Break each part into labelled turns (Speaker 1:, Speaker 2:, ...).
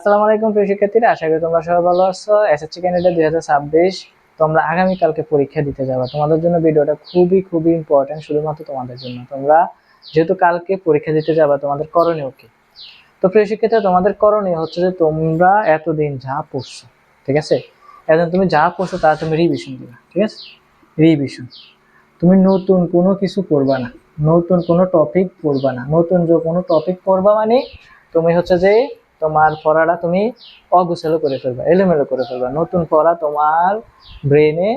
Speaker 1: আসসালামু আলাইকুম প্রিয় শিক্ষার্থীরা, আশা করি তোমরা সবাই ভালো আছো। এসএসসি ক্যান্ডিডেট 2026 তোমরা আগামীকালকে পরীক্ষা দিতে যাবে। তোমাদের জন্য ভিডিওটা খুবই খুবই ইম্পর্টেন্ট, শুধুমাত্র তোমাদের জন্য। তোমরা যেহেতু কালকে পরীক্ষা দিতে যাবে, তোমাদের করণীয় কি? তো প্রিয় শিক্ষার্থীরা, তোমাদের করণীয় হচ্ছে যে তোমরা এতদিন যা পড়ছো, ঠিক আছে, এখন তুমি যা পড়ছো তা তুমি রিভিশন দিবা, ঠিক আছে? রিভিশন। তুমি নতুন কোনো কিছু পড়বা না, নতুন কোনো টপিক পড়বা না। নতুন যে কোনো টপিক পড়বা মানে তুমি হচ্ছে যে তোমার পড়াটা তুমি অগোছালো করে ফেলবা, এলোমেলো করে ফেলবা। নতুন পড়া তোমার ব্রেনে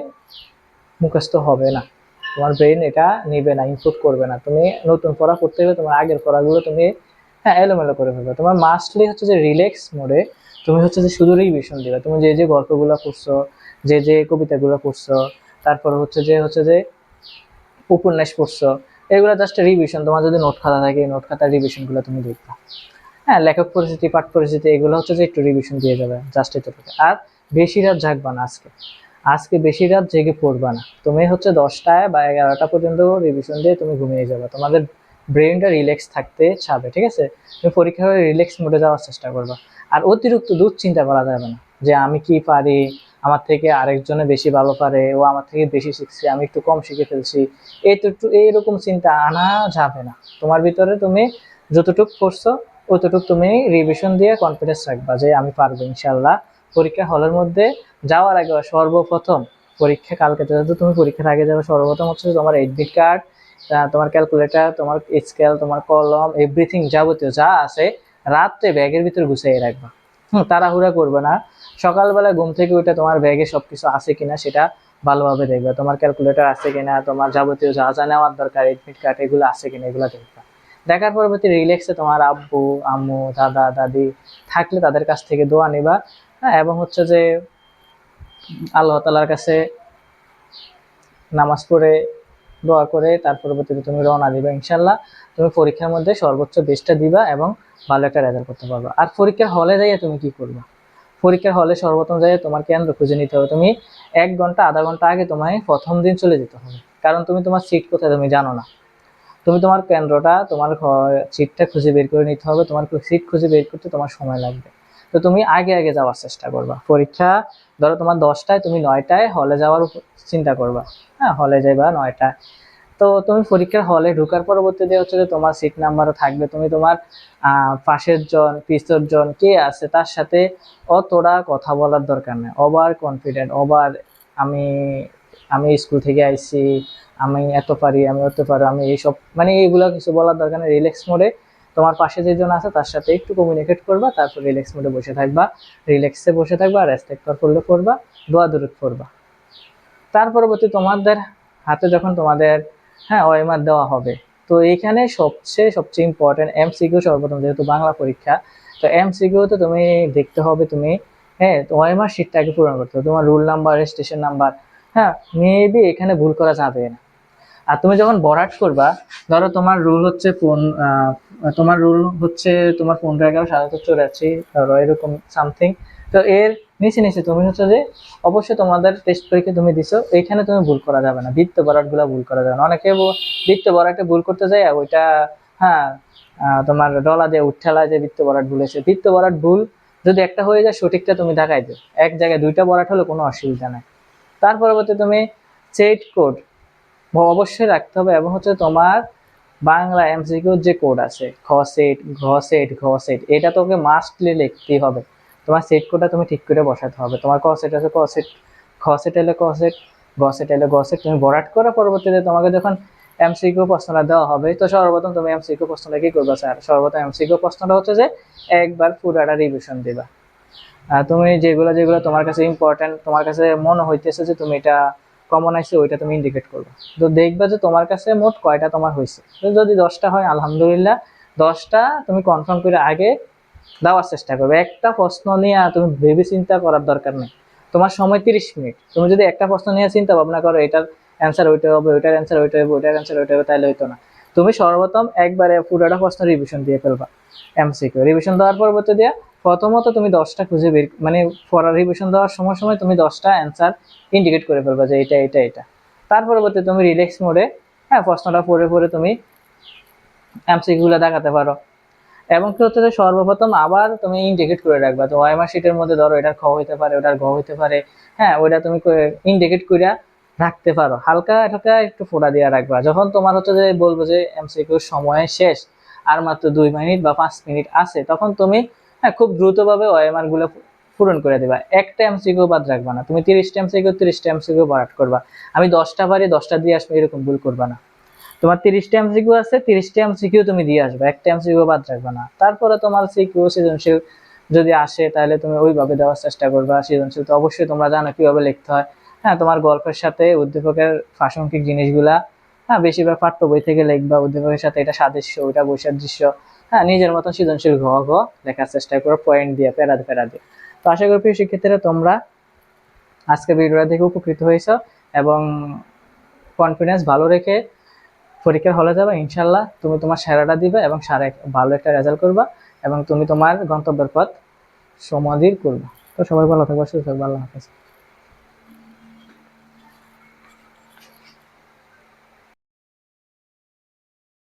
Speaker 1: মুখস্থ হবে না, তোমার ব্রেন এটা নিবে না, ইনপুট করবে না। তুমি নতুন পড়া পড়তে গেলে তোমার আগের পড়াগুলো তুমি এলোমেলো করে ফেলবে। তোমার মাস্টলি হচ্ছে যে রিল্যাক্স মোডে তুমি হচ্ছে যে শুধু রিভিশন দিবে। তুমি যে যে গল্পগুলো পড়ছো, যে যে কবিতাগুলো পড়ছো, তারপর হচ্ছে যে উপন্যাস পড়ছো, এগুলো জাস্ট রিভিশন। তোমার যদি নোট খাতা থাকে, নোট খাতার রিভিশনগুলো তুমি দেখবা। লেখক পরিচিতি, পাঠ পরিচিতি, এগুলো হচ্ছে যে একটু রিভিশন দিয়ে যাবে, জাস্ট এতটুকু। আর বেশি রাত জাগবা না আজকে। আজকে বেশি রাত জেগে পড়বা না। তুমি হচ্ছে 10টায় বা 11টা পর্যন্ত রিভিশন দিয়ে তুমি ঘুমিয়ে যাবে। তোমাদের ব্রেনটা রিল্যাক্স থাকতে চাবে, ঠিক আছে? তুমি পরীক্ষা হয়ে রিল্যাক্স মোডে যাওয়ার চেষ্টা করবা। আর অতিরিক্ত দুশ্চিন্তা করা যাবে না যে আমি কি পারি, আমার থেকে আরেকজনে বেশি ভালো পারে, ও আমার থেকে বেশি শিখছে, আমি একটু কম শিখে ফেলছি। এইরকম চিন্তা আনা যাবে না। তোমার ভিতরে তুমি যতটুকু পড়ছো অতটুকু তুমি রিভিশন দিয়ে কনফিডেন্স রাখবা যে আমি পারবো ইনশাল্লাহ। পরীক্ষা হলের মধ্যে যাওয়ার আগে সর্বপ্রথম, পরীক্ষা কালকে যেহেতু তুমি পরীক্ষার আগে যাবে, সর্বপ্রথম হচ্ছে তোমার এডমিট কার্ড, তোমার ক্যালকুলেটর, তোমার স্কেল, তোমার কলম, এভরিথিং যাবতীয় যা আছে রাত্রে ব্যাগের ভিতরে গুছিয়ে রাখবা। তাড়াহুড়া করবে না। সকালবেলা ঘুম থেকে উঠে তোমার ব্যাগে সবকিছু আছে কিনা সেটা ভালোভাবে দেখবে। তোমার ক্যালকুলেটর আছে কিনা, তোমার যাবতীয় যা যা নেওয়ার দরকার, এডমিট কার্ড, এগুলো আছে কিনা এগুলো দেখবা। দেখার পরবর্তী রিল্যাক্সে তোমার আব্বু, আম্মু, দাদা, দাদি থাকলে তাদের কাছ থেকে দোয়া নিবা। এবং হচ্ছে যে আল্লাহ তাআলার কাছে নামাজ পড়ে দোয়া করে তার পরবর্তীতে তুমি রওনা দিবা। ইনশাল্লাহ তুমি পরীক্ষার মধ্যে সর্বোচ্চ বেস্টটা দিবা এবং ভালো একটা রেজাল্ট করতে পারবা। আর পরীক্ষার হলে যাইয়া তুমি কি করবা? পরীক্ষার হলে সর্বপ্রথম যাইয়া তোমার কেন্দ্র খুঁজে নিতে হবে। তুমি 1 ঘন্টা আধা ঘন্টা আগে তোমায় প্রথম দিন চলে যেতে হবে, কারণ তুমি তোমার সিট কোথায় তুমি জানো না। তুমি তোমার কেন্দ্রটা, তোমার সিটটা খুঁজে বের করে নিতে হবে। তোমার সিট খুঁজে বের করতে তোমার সময় লাগবে। তো তুমি আগে আগে যাওয়ার চেষ্টা করবা। পরীক্ষা ধরো তোমার 10টায়, তুমি 9টায় হলে যাওয়ার চিন্তা করবা। হলে যাইবা 9টায়। তো তুমি পরীক্ষার হলে ঢোকার পরবর্তীতে হচ্ছে যে তোমার সিট নাম্বারও থাকবে। তুমি তোমার পাশের জন, পিছর জন কে আছে তার সাথে অতটা কথা বলার দরকার নেই। ওভার কনফিডেন্ট, ওভার আমি আমি স্কুল থেকে আইছি, আমি এত পারি, আমি অত পারি, আমি এইসব মানে এইগুলো কিছু বলার দরকার নেই। রিল্যাক্স মোডে তোমার পাশে যেজন আছে তার সাথে একটু কমিউনিকেট করবা, তারপর রিল্যাক্স মোডে বসে থাকবা। রিল্যাক্সে বসে থাকবা, রেস্ট্রিক্টর করলে করবা, দোয়া দরুদ করবা। তার পরবর্তী তোমাদের হাতে যখন তোমাদের ওএমআর দেওয়া হবে, তো এইখানে সবচেয়ে ইম্পর্টেন্ট এমসিকিউ সর্বপ্রথম, যেহেতু বাংলা পরীক্ষা। তো এমসিকিউতে তুমি দেখতে হবে, তুমি ওএমআর শিটটা আগে পূরণ করতে হবে। তোমার rule number, registration number, maybe এখানে ভুল করা যাবে না। আর তুমি যখন বরাট করবা, ধরো তোমার রুল হচ্ছে তোমার রুল হচ্ছে তোমার 15/11/7784, ধরো এরকম সামথিং। তো এর নিচে নিচে তুমি হচ্ছে যে অবশ্যই তোমাদের টেস্ট পরীক্ষা তুমি দিছো, এইখানে তুমি ভুল করা যাবে না। বৃত্ত বরাট গুলা ভুল করা যাবে না। অনেকে বৃত্ত বরাটে ভুল করতে যায়, ওইটা হ্যাঁ তোমার ডলা দিয়ে উঠেলা যে বৃত্ত বরাট ভুল হয়েছে। বৃত্ত বরাট ভুল যদি একটা হয়ে যায়, সঠিকটা তুমি দেখাই দিও। এক জায়গায় 2টা বরাট হলে কোনো অসুবিধা নাই। তার পরবর্তী তুমি সেট কোড অবশ্যই রাখতে হবে। এবং হচ্ছে তোমার বাংলা এমসিকিউর যে কোড আছে, খ সেট, ঘ সেট, ঘ সেট, এটা তোকে মাস্টলি লিখতেই হবে। তোমার সেট কোডটা তুমি ঠিক করে বসাতে হবে। তোমার ক সেট আছে ক সেট, খ সেট এলে ক সেট, গ সেট এলে গ সেট, তুমি ভরাট করে পরবর্তীতে তোমাকে যখন এমসিকিউ প্রশ্নটা দেওয়া হবে, তো সর্বপ্রথম তুমি এমসিকিউ প্রশ্নটা কি করবা স্যার? সর্বপ্রথম এমসিকিউ প্রশ্নটা হচ্ছে যে একবার পুরাটা রিভিশন দিবা। তুমি যেগুলো যেগুলো তোমার কাছে ইম্পর্টেন্ট, তোমার কাছে মনে হইতেছে যে তুমি এটা কমন আইছে, ওইটা তুমি ইন্ডিকেট করবে। তো দেখবা যে তোমার কাছে মোট কয়টা তোমার হয়েছে। যদি 10টা হয় আলহামদুলিল্লাহ, 10টা তুমি কনফার্ম করে আগে দেওয়ার চেষ্টা করবে। একটা প্রশ্ন নিয়ে তুমি ভেবে চিন্তা করার দরকার নেই। তোমার সময় 30 মিনিট। তুমি যদি একটা প্রশ্ন নিয়ে চিন্তা ভাবনা করো, এটার অ্যান্সার ওইটা হবে, ওইটার অ্যান্সার ওইটা হবে, ওইটার অ্যান্সার ওইটা হবে, তাহলে হইতো না। তুমি সর্বপ্রথম একবারে পুরোটা প্রশ্ন রিভিশন দিয়ে ফেলবা। এমসিকিউ রিভিশন দেওয়ার পরবর্তী দিয়ে প্রথমত তুমি 10টা খুঁজে বের, মানে পড়ার রিভিশন দেওয়ার সময় সময় তুমি 10টা অ্যান্সার ইন্ডিকেট করে ফেলবা যে এটা এটা এটা। তার পরবর্তী তুমি রিল্যাক্স মোডে প্রশ্নটা পড়ে পড়ে তুমি এমসিকিউ গুলো দেখাতে পারো। এবং কি হচ্ছে যে সর্বপ্রথম আবার তুমি ইন্ডিকেট করে রাখবা, তো ওএমআর শিটের মধ্যে ধরো এটার খ হইতে পারে, ওটার ঘ হইতে পারে, হ্যাঁ ওইটা তুমি ইন্ডিকেট করে রাখতে পারো, হালকা হালকা একটু ফোঁটা দিয়ে রাখবা। যখন তোমার হচ্ছে যে বলবো যে এমসিকিউ সময় শেষ, আর মাত্র 2 মিনিট বা 5 মিনিট আছে, তখন তুমি হ্যাঁ খুব দ্রুতভাবে ওএমআর গুলো পূরণ করে দিবা। একটা এমসিকিউ বাদ রাখবা না, তুমি 30টা এমসিকিউ 30টা এমসিকিউ ভরাট করবা। আমি 10টা পারি 10টা দিয়ে আসবো এরকম ভুল করবা না। তোমার 30টা এমসিকিউ আছে, 30টা এমসিকিউ তুমি দিয়ে আসবে, একটা এমসিকিউ বাদ রাখবে না। তারপরে তোমার সিকিউ সৃজনশীল যদি আসে তাহলে তুমি ওইভাবে দেওয়ার চেষ্টা করবা। সৃজনশীল তো অবশ্যই তোমরা জানো কিভাবে লিখতে হয়। হ্যাঁ তোমার গল্পের সাথে উদ্দীপকের প্রাসঙ্গিক জিনিসগুলা হ্যাঁ বেশিরভাগ পাঠ্য বই থেকে লিখবা, উদ্দীপকের সাথে এটা সাদৃশ্য ওইটা বৈসাদৃশ্য, হ্যাঁ নিজের মতন সৃজনশীল ঘ ঘ লেখার চেষ্টা করো, পয়েন্ট দিয়ে প্যারা প্যারা দিয়ে। তো আশা করি প্রিয় শিক্ষার্থীরা তোমরা আজকে ভিডিওটা দেখে উপকৃত হয়েছো এবং কনফিডেন্স ভালো রেখে পরীক্ষার হলে যাবে ইনশাল্লাহ, তুমি তোমার সেরাটা দিবে এবং ভালো একটা রেজাল্ট করবা এবং তুমি তোমার গন্তব্যের পথ সমাধির করবা। তো সবাই ভালো থাকবা, সুস্থ থাকবা, আল্লাহ হাফেজ।